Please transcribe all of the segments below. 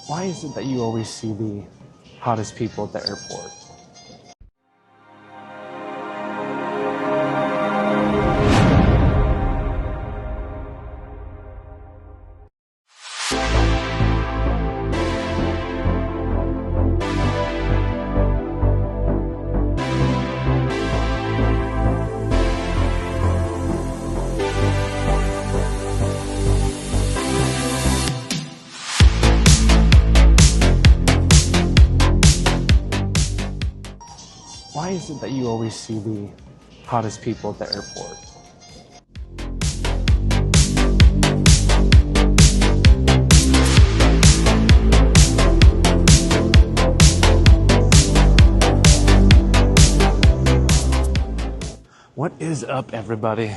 Why is it that you always see the hottest people at the airport? Why is it that you always see the hottest people at the airport? What is up, everybody?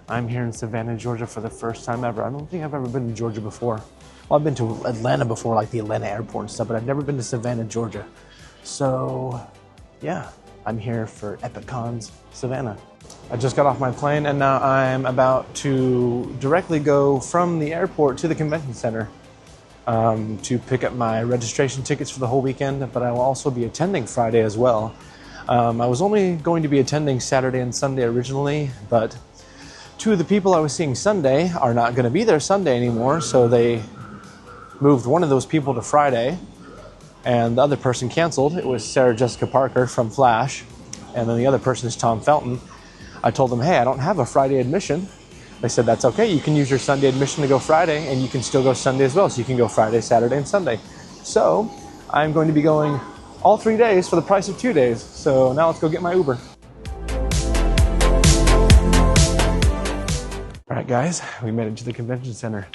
I'm here in Savannah, Georgia for the first time ever. I don't think I've ever been to Georgia before. Well, I've been to Atlanta before, like the Atlanta airport and stuff, but I've never been to Savannah, Georgia. So, yeah, I'm here for EpicCon's Savannah. I just got off my plane and now I'm about to directly go from the airport to the convention center to pick up my registration tickets for the whole weekend, but I will also be attending Friday as well. I was only going to be attending Saturday and Sunday originally, but two of the people I was seeing Sunday are not going to be there Sunday anymore, so they moved one of those people to Friday, and the other person canceled. It was Sarah Jessica Parker from Flash, and then the other person is Tom Felton. I told them, hey, I don't have a Friday admission. They said, that's okay, you can use your Sunday admission to go Friday, and you can still go Sunday as well, so you can go Friday, Saturday, and Sunday. So I'm going to be going all 3 days for the price of 2 days. So now let's go get my Uber. All right, guys, we made it to the convention center.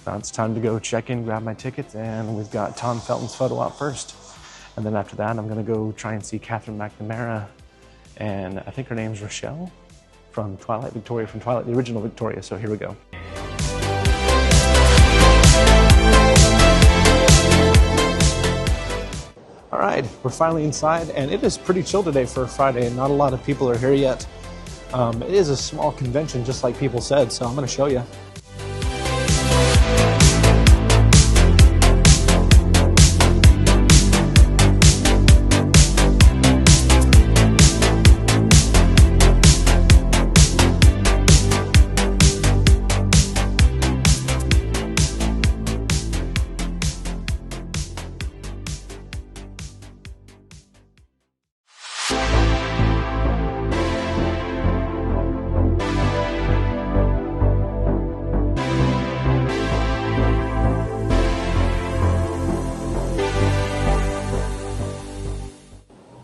Now it's time to go check in, grab my tickets, and we've got Tom Felton's photo op first. And then after that, I'm gonna go try and see Catherine McNamara, and I think her name's Rochelle from Twilight, Victoria from Twilight, the original Victoria, so here we go. All right, we're finally inside, and it is pretty chill today for a Friday, and not a lot of people are here yet. It is a small convention, just like people said, so I'm gonna show you.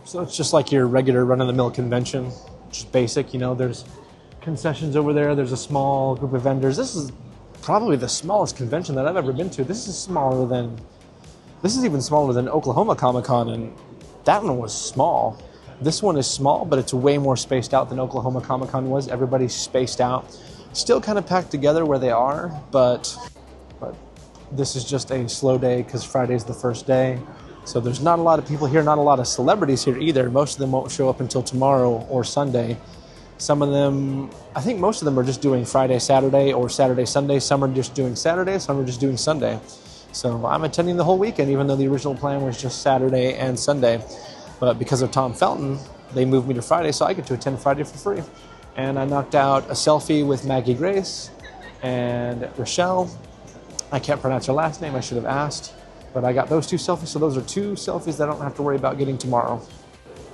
So it's just like your regular run-of-the-mill convention, just basic, you know, there's concessions over there, there's a small group of vendors. This is probably the smallest convention that I've ever been to. This is even smaller than Oklahoma Comic-Con, and that one was small. This one is small, but it's way more spaced out than Oklahoma Comic-Con was. Everybody's spaced out. Still kind of packed together where they are, but this is just a slow day because Friday's the first day. So there's not a lot of people here, not a lot of celebrities here either. Most of them won't show up until tomorrow or Sunday. Some of them, I think most of them are just doing Friday, Saturday, or Saturday, Sunday. Some are just doing Saturday, some are just doing Sunday. So I'm attending the whole weekend, even though the original plan was just Saturday and Sunday. But because of Tom Felton, they moved me to Friday, so I get to attend Friday for free. And I knocked out a selfie with Maggie Grace and Rochelle. I can't pronounce her last name, I should have asked. But I got those two selfies, so those are two selfies that I don't have to worry about getting tomorrow.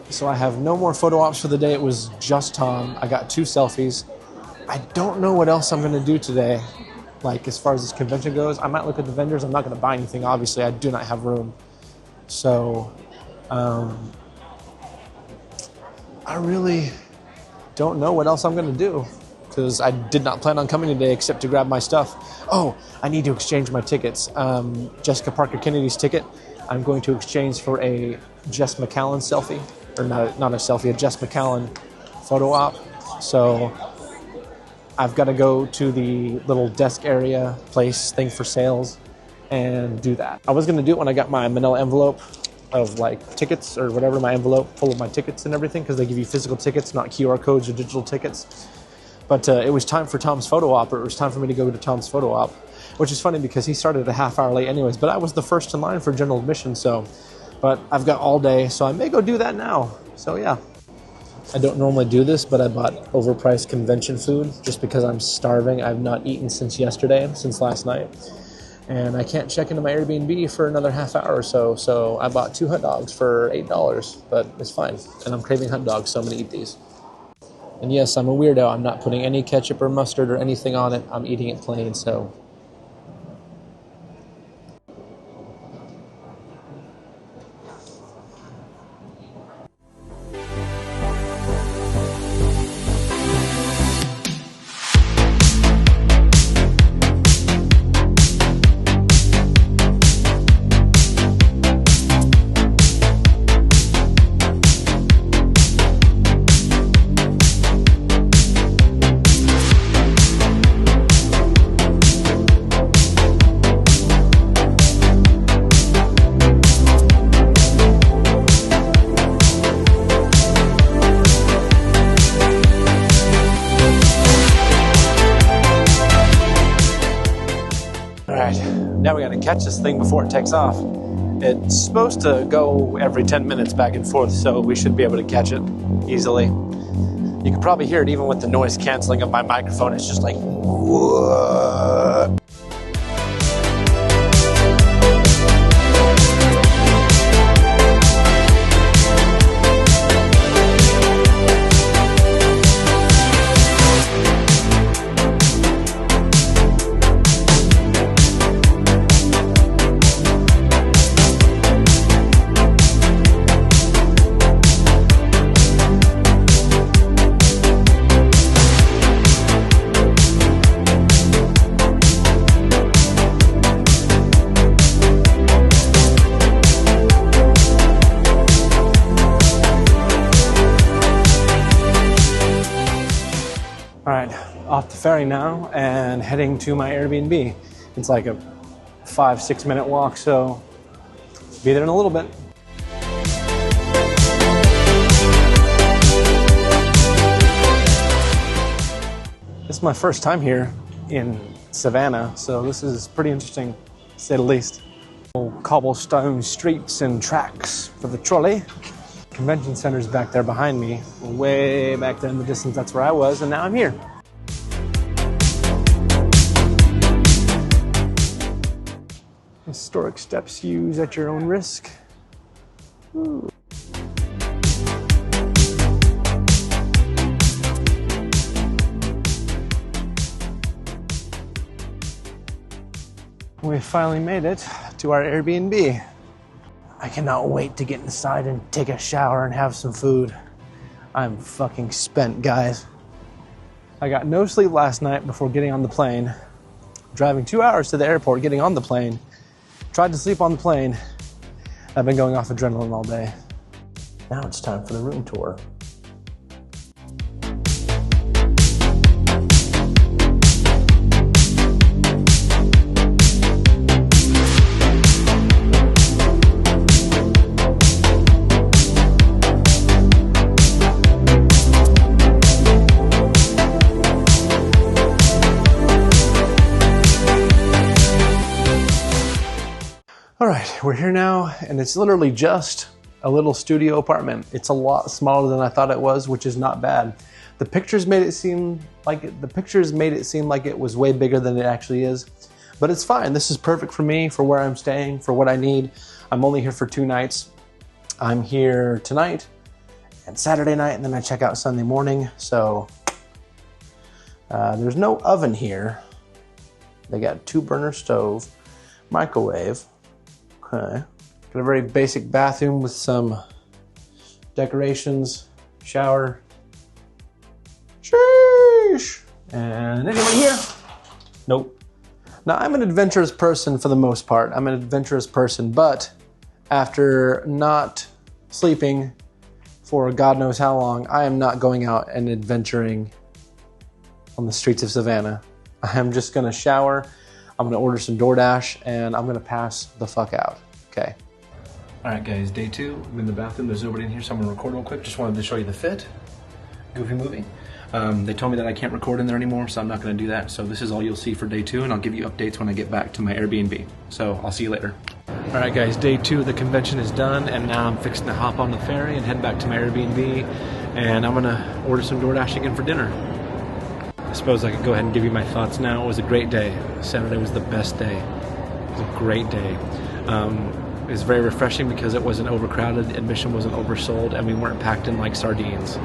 So I have no more photo ops for the day. It was just Tom. I got two selfies. I don't know what else I'm going to do today. Like, as far as this convention goes, I might look at the vendors. I'm not going to buy anything, obviously. I do not have room. So, I really don't know what else I'm going to do, because I did not plan on coming today except to grab my stuff. Oh, I need to exchange my tickets. Jessica Parker Kennedy's ticket, I'm going to exchange for a Jess McCallan selfie, or not a selfie, a Jess McCallan photo op. So I've got to go to the little desk area place thing for sales and do that. I was going to do it when I got my manila envelope of like tickets or whatever, my envelope full of my tickets and everything, because they give you physical tickets, not QR codes or digital tickets. But it was time for Tom's photo op, or it was time for me to go to Tom's photo op, which is funny because he started a half hour late anyways, but I was the first in line for general admission, but I've got all day, so I may go do that now. So yeah. I don't normally do this, but I bought overpriced convention food just because I'm starving. I've not eaten since yesterday, since last night. And I can't check into my Airbnb for another half hour or so. So I bought 2 hot dogs for $8, but it's fine. And I'm craving hot dogs, so I'm going to eat these. And yes, I'm a weirdo. I'm not putting any ketchup or mustard or anything on it. I'm eating it plain, so... Now we gotta catch this thing before it takes off. It's supposed to go every 10 minutes back and forth, so we should be able to catch it easily. You can probably hear it even with the noise canceling of my microphone. It's just like, whoa. Off the ferry now and heading to my Airbnb. It's like a 5-6 minute walk, so be there in a little bit. This is my first time here in Savannah, so this is pretty interesting, to say the least. Cobblestone streets and tracks for the trolley. Convention center's back there behind me, way back there in the distance. That's where I was, and now I'm here. Historic steps used at your own risk. Ooh. We finally made it to our Airbnb. I cannot wait to get inside and take a shower and have some food. I'm fucking spent, guys. I got no sleep last night before getting on the plane. Driving 2 hours to the airport, getting on the plane. Tried to sleep on the plane. I've been going off adrenaline all day. Now it's time for the room tour. All right, we're here now, and it's literally just a little studio apartment. It's a lot smaller than I thought it was, which is not bad. The pictures made it seem like it was way bigger than it actually is, but it's fine. This is perfect for me, for where I'm staying, for what I need. I'm only here for 2 nights. I'm here tonight and Saturday night, and then I check out Sunday morning. So there's no oven here. They got 2-burner stove, microwave. Okay. Got a very basic bathroom with some decorations, shower. Sheesh. And anyone here? Nope. Now, I'm an adventurous person for the most part. I'm an adventurous person, but after not sleeping for God knows how long, I am not going out and adventuring on the streets of Savannah. I am just gonna shower. I'm gonna order some DoorDash, and I'm gonna pass the fuck out, okay? All right, guys, day 2. I'm in the bathroom. There's nobody in here, so I'm gonna record real quick. Just wanted to show you the fit. Goofy movie. They told me that I can't record in there anymore, so I'm not going to do that. So this is all you'll see for day 2, and I'll give you updates when I get back to my Airbnb. So I'll see you later. All right, guys, day 2 of the convention is done, and now I'm fixing to hop on the ferry and head back to my Airbnb, and I'm gonna order some DoorDash again for dinner. I suppose I could go ahead and give you my thoughts now. It was a great day. Saturday was the best day. It was a great day. It was very refreshing because it wasn't overcrowded, admission wasn't oversold, and we weren't packed in like sardines.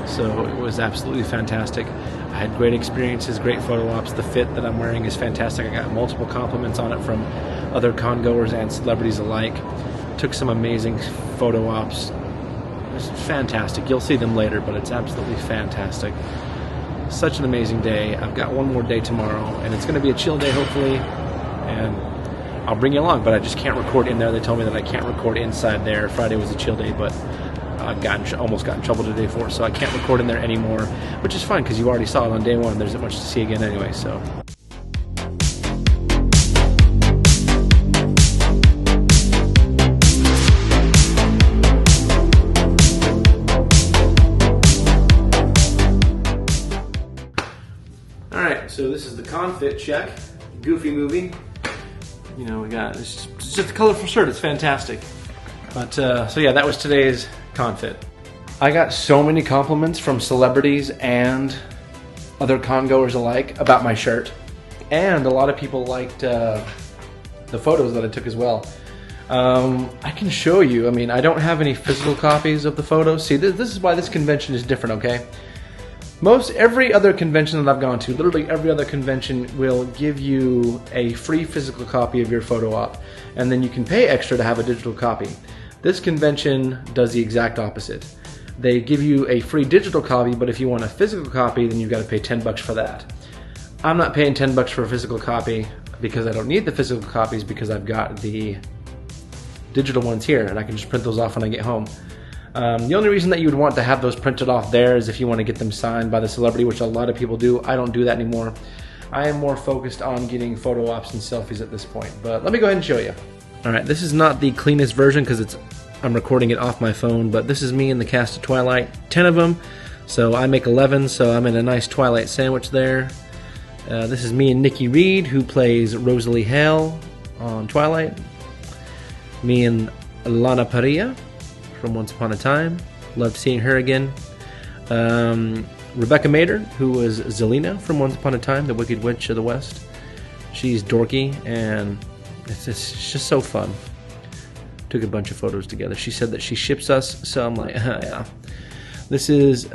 So it was absolutely fantastic. I had great experiences, great photo ops. The fit that I'm wearing is fantastic. I got multiple compliments on it from other con-goers and celebrities alike. Took some amazing photo ops. It was fantastic. You'll see them later, but it's absolutely fantastic. Such an amazing day. I've got one more day tomorrow, and it's going to be a chill day, hopefully, and I'll bring you along, but I just can't record in there. They told me that I can't record inside there. Friday was a chill day, but I've almost got in trouble today for it, so I can't record in there anymore, which is fine because you already saw it on day 1. There isn't much to see again anyway, so. Alright, so this is the confit check. Goofy movie. You know, we got, it's just a colorful shirt, it's fantastic. But, so yeah, that was today's confit. I got so many compliments from celebrities and other con-goers alike about my shirt. And a lot of people liked the photos that I took as well. I can show you, I mean, I don't have any physical copies of the photos. See, this is why this convention is different, okay? Every other convention that I've gone to, literally every other convention will give you a free physical copy of your photo op, and then you can pay extra to have a digital copy. This convention does the exact opposite. They give you a free digital copy, but if you want a physical copy, then you've got to pay $10 for that. I'm not paying $10 for a physical copy because I don't need the physical copies because I've got the digital ones here, and I can just print those off when I get home. The only reason that you would want to have those printed off there is if you want to get them signed by the celebrity, which a lot of people do. I don't do that anymore. I am more focused on getting photo ops and selfies at this point, but let me go ahead and show you. Alright, this is not the cleanest version because I'm recording it off my phone, but this is me in the cast of Twilight, 10 of them, so I make 11, so I'm in a nice Twilight sandwich there. This is me and Nikki Reed, who plays Rosalie Hale on Twilight. Me and Lana Parrilla from Once Upon a Time. Loved seeing her again. Rebecca Mader, who was Zelina from Once Upon a Time, the Wicked Witch of the West. She's dorky, and it's just so fun. Took a bunch of photos together. She said that she ships us, so I'm like, yeah. This is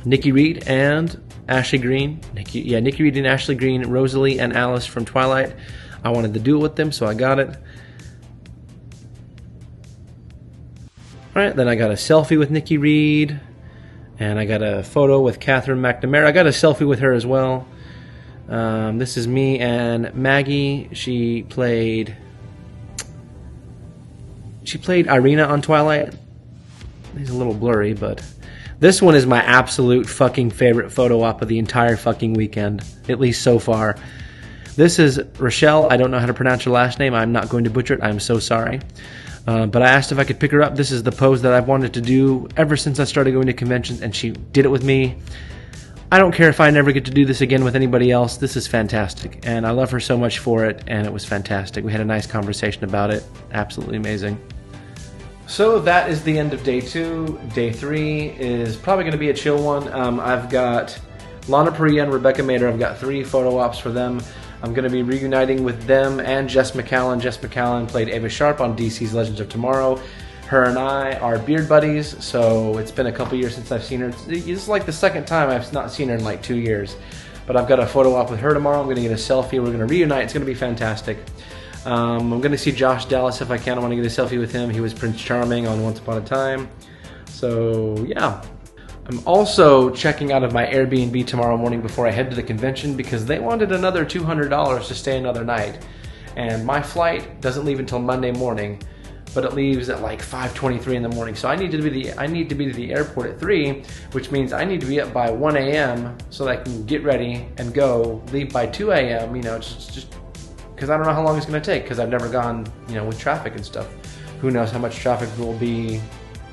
Nikki Reed and Ashley Green. Nikki Reed and Ashley Green, Rosalie and Alice from Twilight. I wanted to do it with them, so I got it. Alright, then I got a selfie with Nikki Reed, and I got a photo with Catherine McNamara. I got a selfie with her as well. This is me and Maggie. She played Irina on Twilight. He's a little blurry, but this one is my absolute fucking favorite photo op of the entire fucking weekend, at least so far. This is Rochelle. I don't know how to pronounce her last name. I'm not going to butcher it. I'm so sorry. But I asked if I could pick her up. This is the pose that I've wanted to do ever since I started going to conventions, and she did it with me. I don't care if I never get to do this again with anybody else. This is fantastic, and I love her so much for it, and it was fantastic. We had a nice conversation about it. Absolutely amazing. So that is the end of day 2. Day 3 is probably going to be a chill one. I've got Lana Parrilla and Rebecca Mader. I've got 3 photo ops for them. I'm going to be reuniting with them and Jess McCallan. Jess McCallan played Ava Sharp on DC's Legends of Tomorrow. Her and I are beard buddies, so it's been a couple years since I've seen her. This is like the second time I've not seen her in like 2 years. But I've got a photo op with her tomorrow. I'm going to get a selfie. We're going to reunite. It's going to be fantastic. I'm going to see Josh Dallas if I can. I want to get a selfie with him. He was Prince Charming on Once Upon a Time. So, yeah. I'm also checking out of my Airbnb tomorrow morning before I head to the convention because they wanted another $200 to stay another night. And my flight doesn't leave until Monday morning, but it leaves at like 5:23 in the morning. So I need to be to the airport at 3, which means I need to be up by 1 a.m. so that I can get ready and go, leave by 2 a.m., you know, just because I don't know how long it's going to take because I've never gone, you know, with traffic and stuff. Who knows how much traffic will be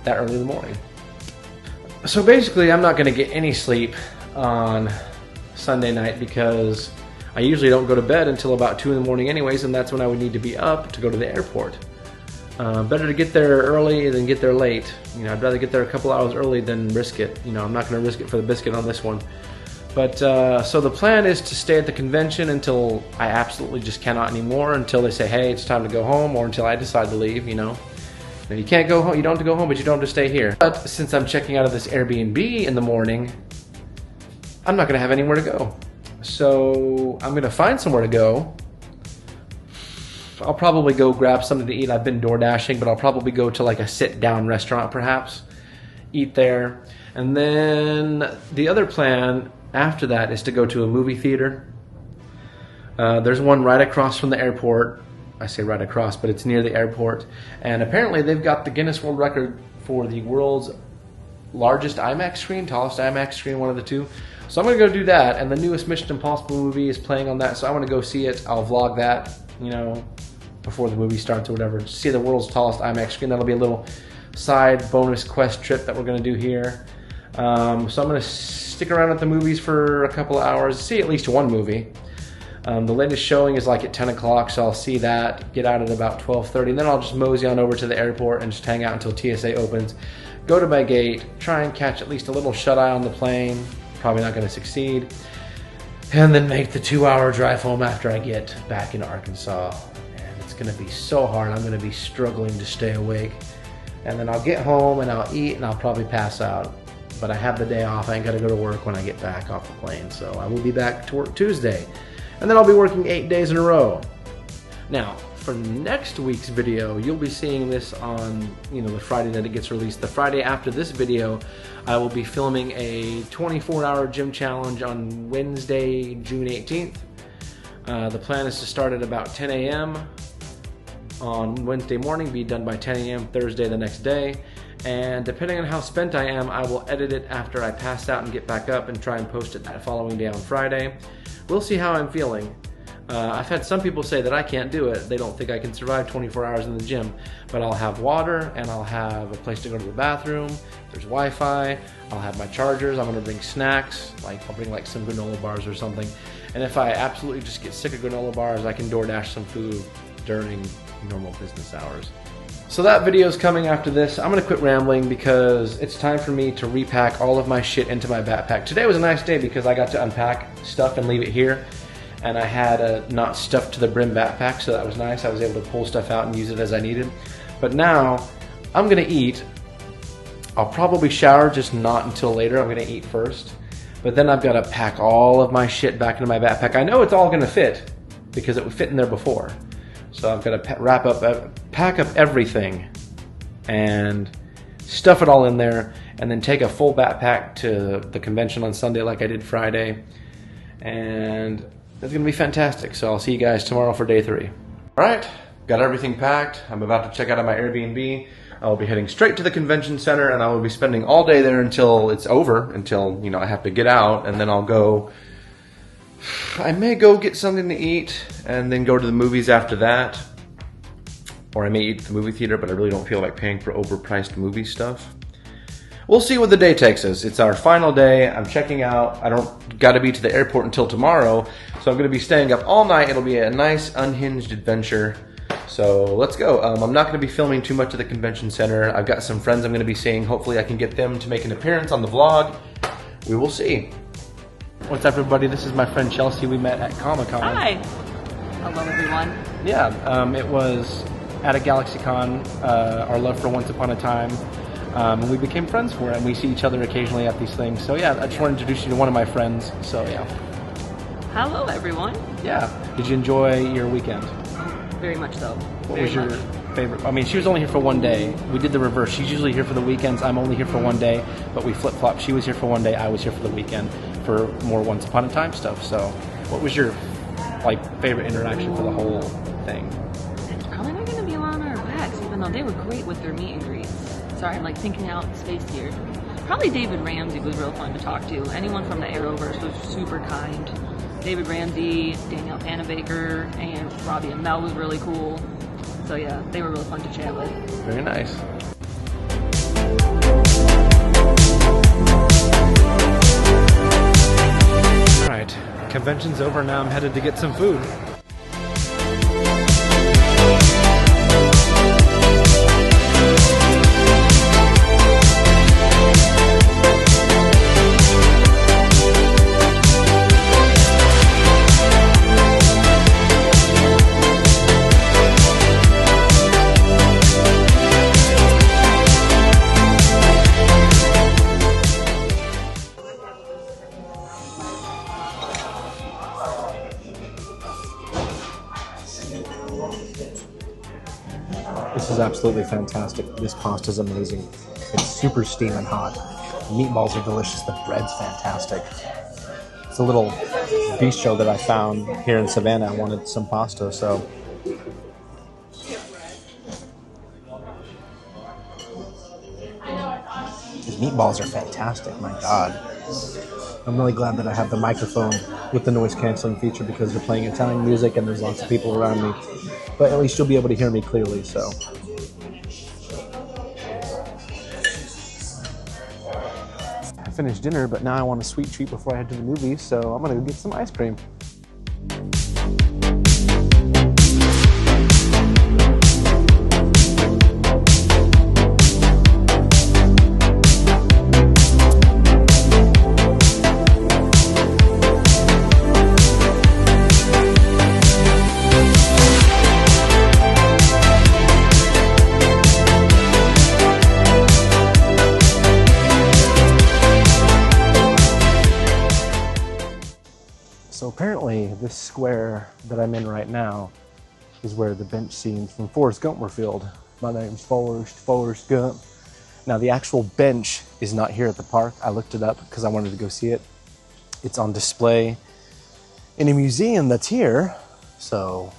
that early in the morning. So basically, I'm not going to get any sleep on Sunday night because I usually don't go to bed until about 2 in the morning anyways, and that's when I would need to be up to go to the airport. Better to get there early than get there late. You know, I'd rather get there a couple hours early than risk it. You know, I'm not going to risk it for the biscuit on this one. But so the plan is to stay at the convention until I absolutely just cannot anymore, until they say, hey, it's time to go home, or until I decide to leave, you know. Now, you can't go home, you don't have to go home, but you don't have to stay here. But since I'm checking out of this Airbnb in the morning, I'm not going to have anywhere to go. So I'm going to find somewhere to go. I'll probably go grab something to eat. I've been door dashing, but I'll probably go to like a sit-down restaurant perhaps, eat there. And then the other plan after that is to go to a movie theater. There's one right across from the airport. I say right across, but it's near the airport. And apparently they've got the Guinness World Record for the world's largest IMAX screen, tallest IMAX screen, one of the two. So I'm going to go do that. And the newest Mission Impossible movie is playing on that, so I want to go see it. I'll vlog that, you know, before the movie starts or whatever. See the world's tallest IMAX screen. That'll be a little side bonus quest trip that we're going to do here. So I'm going to stick around at the movies for a couple of hours, see at least one movie. The latest showing is like at 10 o'clock, so I'll see that, get out at about 12:30, and then I'll just mosey on over to the airport and just hang out until TSA opens. Go to my gate, try and catch at least a little shut-eye on the plane. Probably not going to succeed. And then make the 2-hour drive home after I get back into Arkansas. And it's going to be so hard. I'm going to be struggling to stay awake. And then I'll get home and I'll eat and I'll probably pass out. But I have the day off. I ain't got to go to work when I get back off the plane. So I will be back to work Tuesday. And then I'll be working 8 days in a row. Now, for next week's video, you'll be seeing this on, you know, the Friday that it gets released. The Friday after this video, I will be filming a 24-hour gym challenge on Wednesday, June 18th. The plan is to start at about 10 a.m. on Wednesday morning, be done by 10 a.m. Thursday the next day. And depending on how spent I am, I will edit it after I pass out and get back up and try and post it that following day on Friday. We'll see how I'm feeling. I've had some people say that I can't do it. They don't think I can survive 24 hours in the gym. But I'll have water and I'll have a place to go to the bathroom. There's Wi-Fi. I'll have my chargers. I'm going to bring snacks. Like I'll bring like some granola bars or something. And if I absolutely just get sick of granola bars, I can DoorDash some food during normal business hours. So that video is coming after this. I'm going to quit rambling because it's time for me to repack all of my shit into my backpack. Today was a nice day because I got to unpack stuff and leave it here. And I had a not stuffed to the brim backpack, so that was nice. I was able to pull stuff out and use it as I needed. But now, I'm gonna eat. I'll probably shower, just not until later. I'm gonna eat first. But then I've gotta pack all of my shit back into my backpack. I know it's all gonna fit, because it would fit in there before. So I've gotta pack up everything, and stuff it all in there, and then take a full backpack to the convention on Sunday like I did Friday. And it's going to be fantastic. So I'll see you guys tomorrow for day 3. All right, got everything packed. I'm about to check out of my Airbnb. I'll be heading straight to the convention center, and I will be spending all day there until it's over, until, you know, I have to get out, and then I'll go. I may go get something to eat and then go to the movies after that. Or I may eat at the movie theater, but I really don't feel like paying for overpriced movie stuff. We'll see what the day takes us. It's our final day. I'm checking out. I don't got to be to the airport until tomorrow, so I'm going to be staying up all night. It'll be a nice, unhinged adventure. So let's go. I'm not going to be filming too much at the convention center. I've got some friends I'm going to be seeing. Hopefully I can get them to make an appearance on the vlog. We will see. What's up, everybody? This is my friend Chelsea. We met at Comic-Con. Hi. Hello, everyone. Yeah, it was at a GalaxyCon, our love for Once Upon a Time. And we became friends for it, and we see each other occasionally at these things. So yeah, I just want to introduce you to one of my friends. So yeah. Hello, everyone. Yeah. Did you enjoy your weekend? Very much so. What was your favorite? I mean, she was only here for one day. We did the reverse. She's usually here for the weekends. I'm only here for one day, but we flip-flopped. She was here for one day. I was here for the weekend for more Once Upon a Time stuff. So what was your favorite interaction for the whole thing? It's probably not going to be Lana or Wax, even though they were great with their meet and greets. Sorry, I'm thinking out space here. Probably David Ramsey was real fun to talk to. Anyone from the Arrowverse was super kind. David Ramsey, Danielle Panabaker, and Robbie and Mel was really cool. So yeah, they were really fun to chat with. Very nice. convention's over, now I'm headed to get some food. This is absolutely fantastic. This pasta is amazing. It's super steaming hot. The meatballs are delicious. The bread's fantastic. It's a little bistro that I found here in Savannah. I wanted some pasta, so. These meatballs are fantastic, my God. I'm really glad that I have the microphone with the noise canceling feature because they're playing Italian music and there's lots of people around me. But at least you'll be able to hear me clearly, so. I finished dinner, but now I want a sweet treat before I head to the movies, so I'm gonna go get some ice cream. So apparently this square that I'm in right now is where the bench scenes from Forrest Gump were filmed. My name's Forrest Gump. Now the actual bench is not here at the park. I looked it up because I wanted to go see it. It's on display in a museum that's here. So,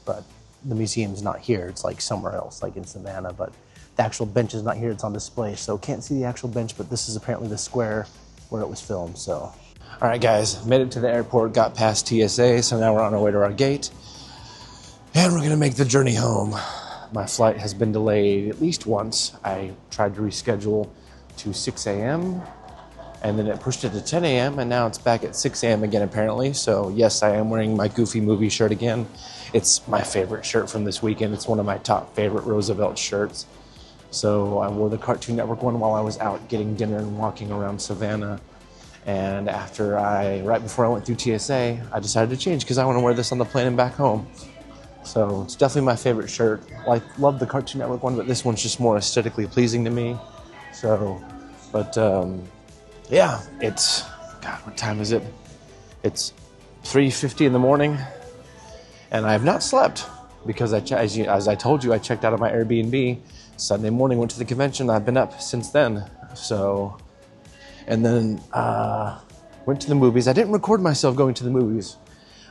but the museum's not here. It's like somewhere else, like in Savannah, but the actual bench is not here. It's on display. So can't see the actual bench, but this is apparently the square where it was filmed, so. All right, guys, made it to the airport, got past TSA, so now we're on our way to our gate, and we're gonna make the journey home. My flight has been delayed at least once. I tried to reschedule to 6 a.m., and then it pushed it to 10 a.m., and now it's back at 6 a.m. again, apparently. So yes, I am wearing my Goofy movie shirt again. It's my favorite shirt from this weekend. It's one of my top favorite Roosevelt shirts. So I wore the Cartoon Network one while I was out getting dinner and walking around Savannah. And right before I went through TSA, I decided to change because I want to wear this on the plane and back home. So it's definitely my favorite shirt. I love the Cartoon Network one, but this one's just more aesthetically pleasing to me. So, but yeah, God, what time is it? It's 3:50 in the morning, and I have not slept because as I told you, I checked out of my Airbnb Sunday morning, went to the convention. I've been up since then. So. And then went to the movies. I didn't record myself going to the movies,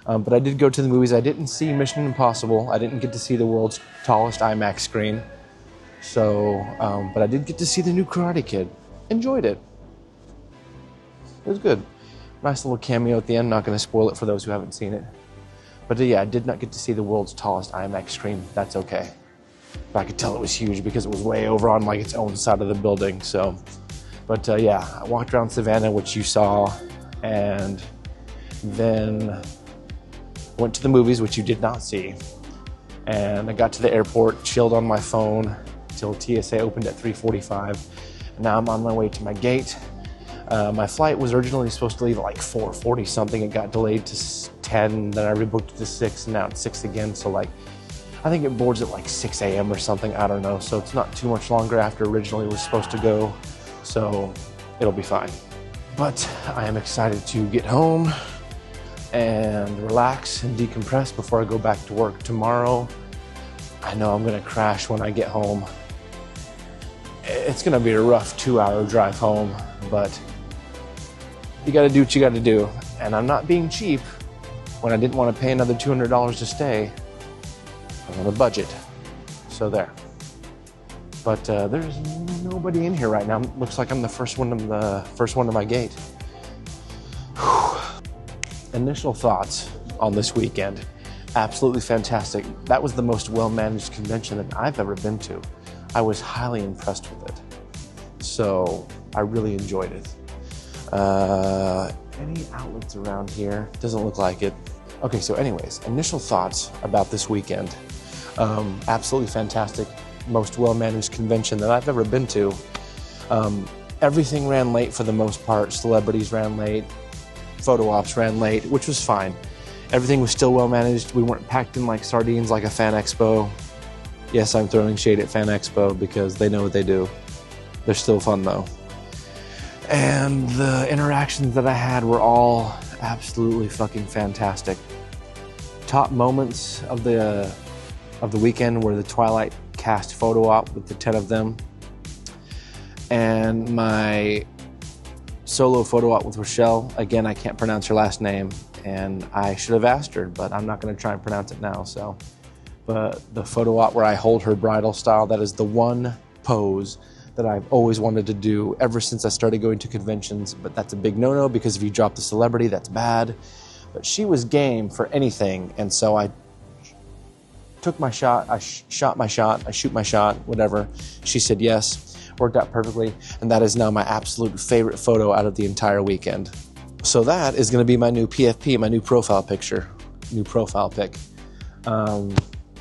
but I did go to the movies. I didn't see Mission Impossible. I didn't get to see the world's tallest IMAX screen. So, but I did get to see the new Karate Kid. Enjoyed it. It was good. Nice little cameo at the end. Not going to spoil it for those who haven't seen it. But yeah, I did not get to see the world's tallest IMAX screen. That's okay. But I could tell it was huge because it was way over on like its own side of the building. So. But yeah, I walked around Savannah, which you saw, and then went to the movies, which you did not see. And I got to the airport, chilled on my phone till TSA opened at 3:45. Now I'm on my way to my gate. My flight was originally supposed to leave at like 4:40 something. It got delayed to 10, then I rebooked it to 6, and now it's 6 again. So like, I think it boards at like 6 a.m. or something, I don't know. So it's not too much longer after originally was supposed to go. So it'll be fine. But I am excited to get home and relax and decompress before I go back to work tomorrow. I know I'm gonna crash when I get home. It's gonna be a rough 2-hour drive home, but you gotta do what you gotta do. And I'm not being cheap when I didn't want to pay another $200 to stay. I'm on a budget, so there. But there's nobody in here right now. Looks like I'm the first one to my gate. Whew. Initial thoughts on this weekend. Absolutely fantastic. That was the most well-managed convention that I've ever been to. I was highly impressed with it. So I really enjoyed it. any outlets around here? Doesn't look like it. Okay, so anyways, initial thoughts about this weekend. Absolutely fantastic, most well-managed convention that I've ever been to. Everything ran late for the most part. Celebrities ran late, photo ops ran late, which was fine. Everything was still well-managed. We weren't packed in like sardines like a fan expo. Yes, I'm throwing shade at Fan Expo because they know what they do. They're still fun though. And the interactions that I had were all absolutely fucking fantastic. Top moments of the weekend were the Twilight cast photo op with the 10 of them, and my solo photo op with Rochelle. Again, I can't pronounce her last name, and I should have asked her, but I'm not going to try and pronounce it now. So, but the photo op where I hold her bridal style, that is the one pose that I've always wanted to do ever since I started going to conventions. But that's a big no-no because if you drop the celebrity, that's bad. But she was game for anything, and so I took my shot, I shot my shot, I shoot my shot, whatever. She said yes, worked out perfectly, and that is now my absolute favorite photo out of the entire weekend. So that is going to be my new PFP, my new profile picture, new profile pic.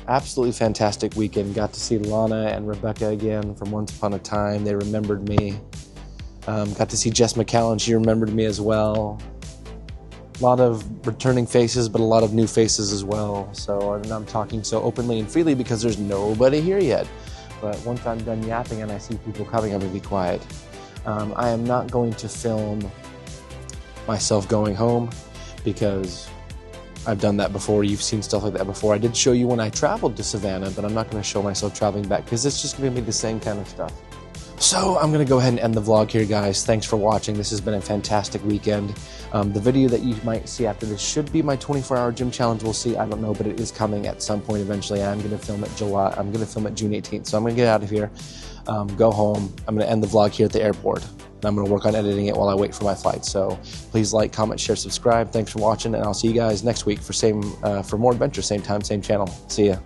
Absolutely fantastic weekend. Got to see Lana and Rebecca again from Once Upon a Time. They remembered me. Got to see Jess McCallan. She remembered me as well. A lot of returning faces, but a lot of new faces as well. So I'm talking so openly and freely because there's nobody here yet. But once I'm done yapping and I see people coming, I'm going to be quiet. I am not going to film myself going home because I've done that before. You've seen stuff like that before. I did show you when I traveled to Savannah, but I'm not going to show myself traveling back because it's just going to be the same kind of stuff. So I'm going to go ahead and end the vlog here, guys. Thanks for watching. This has been a fantastic weekend. The video that you might see after this should be my 24-hour gym challenge. We'll see. I don't know, but it is coming at some point eventually. I'm going to film it I'm going to film it June 18th. So I'm going to get out of here, go home. I'm going to end the vlog here at the airport. And I'm going to work on editing it while I wait for my flight. So please like, comment, share, subscribe. Thanks for watching, and I'll see you guys next week for more adventure, same time, same channel. See ya.